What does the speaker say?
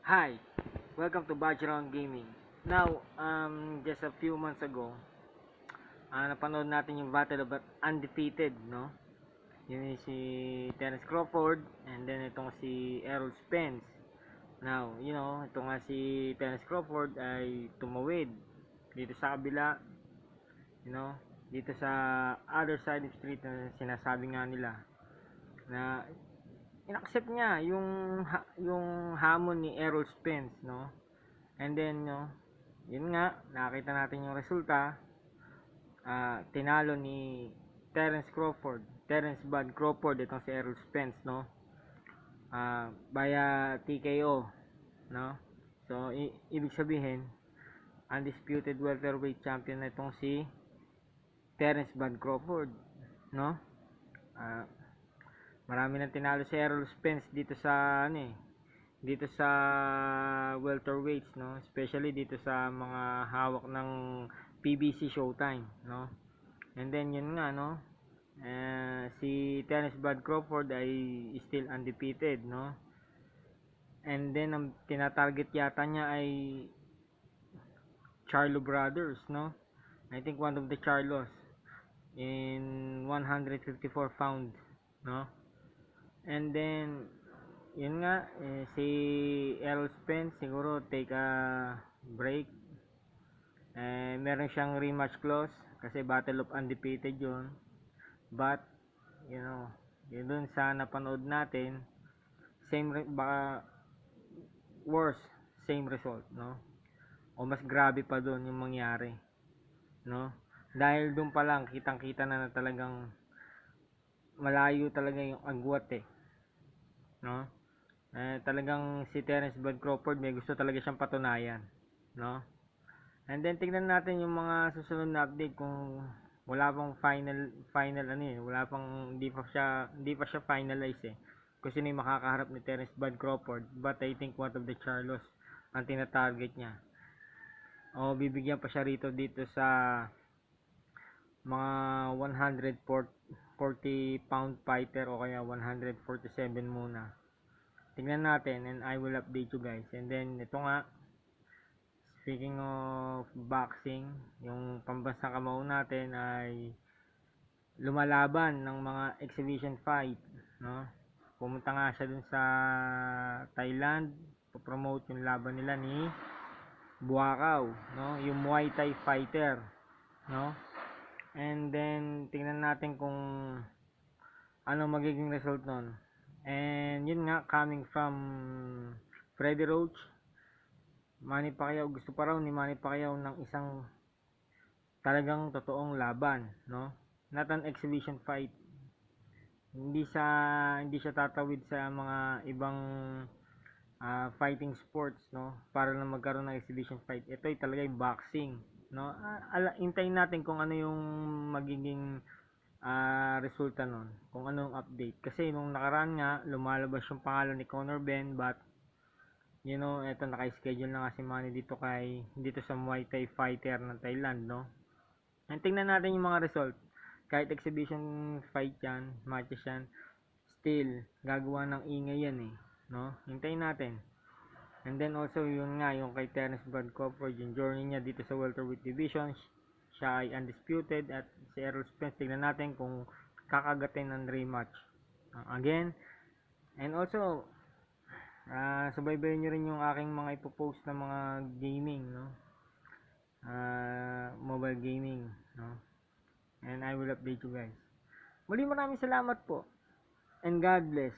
Hi, welcome to Background Gaming. Now, just a few months ago, napanood natin yung Battle of Undefeated, no? Yun yung si Terence Crawford, and then itong si Errol Spence. Now, ito nga si Terence Crawford ay tumawid dito sa kabila, you know, dito sa other side of street na sinasabi nga nila na inaccept niya yung hamon ni Errol Spence, no? And then, yun nga, nakita natin yung resulta. Tinalo ni Terence Bud Crawford itong si Errol Spence, no? Via TKO, no? So, ibig sabihin, undisputed welterweight champion na itong si Terence Bud Crawford, no? Marami nang tinalo si Errol Spence dito sa dito sa welterweights, no, especially dito sa mga hawak ng PBC Showtime, no. And then yun nga, no, si Terence Bud Crawford ay still undefeated, no. And then ang tinatarget yata niya ay Charlo Brothers, no. I think one of the Charlos in 154 pounds, no. And then yun nga, si Errol Spence siguro take a break. Meron siyang rematch clause kasi Battle of Undefeated yun. But, yun dun sa napanood natin, baka worse, same result, no? O mas grabe pa dun yung mangyari, no? Dahil dun pa lang, kitang-kita na talagang malayo talaga yung agwat no? Talagang si Terence Bud Crawford may gusto talaga siyang patunayan, no? And then tingnan natin yung mga susunod na update kung wala pang final wala pang hindi pa siya finalize kung sino yung makakaharap ni Terence Bud Crawford, but I think one of the Charlos ang tina-target niya. O bibigyan pa siya dito sa mga 140 pound fighter o kaya 147 muna. Tingnan natin and I will update you guys. And then ito nga, speaking of boxing, yung pambansang kamao natin ay lumalaban ng mga exhibition fight, no? Pumunta nga siya dun sa Thailand, promote yung laban nila ni Buakaw, no? Yung Muay Thai fighter, no? And then tingnan natin kung ano magiging result nun. And yun nga, coming from Freddie Roach, Manny Pacquiao, gusto pa raw ni Manny Pacquiao ng isang talagang totoong laban, no? Not an exhibition fight. Hindi siya tatawid sa mga ibang fighting sports, no? Para lang magkaroon ng exhibition fight. Ito ay talaga yung boxing, no? Hintayin natin kung ano yung magiging resulta nun, kung anong update. Kasi nung nakaraan nga, lumalabas yung pangalan ni Conor Benn, but eto naka-schedule na nga si Manny dito sa Muay Thai fighter ng Thailand, no? And tingnan natin yung mga result. Kahit exhibition fight yan, matches yan, still gagawa ng ingay yan no? Hintayin natin. And then also yung kay Terence Bud Crawford, yung journey niya dito sa welterweight division, siya ay undisputed, at si Errol Spence, tignan natin kung kakagatin ng rematch again. And also subaybayan nyo rin yung aking mga ipopost na mga gaming, no? Mobile gaming, no? And I will update you guys. Muli, maraming salamat po and God bless.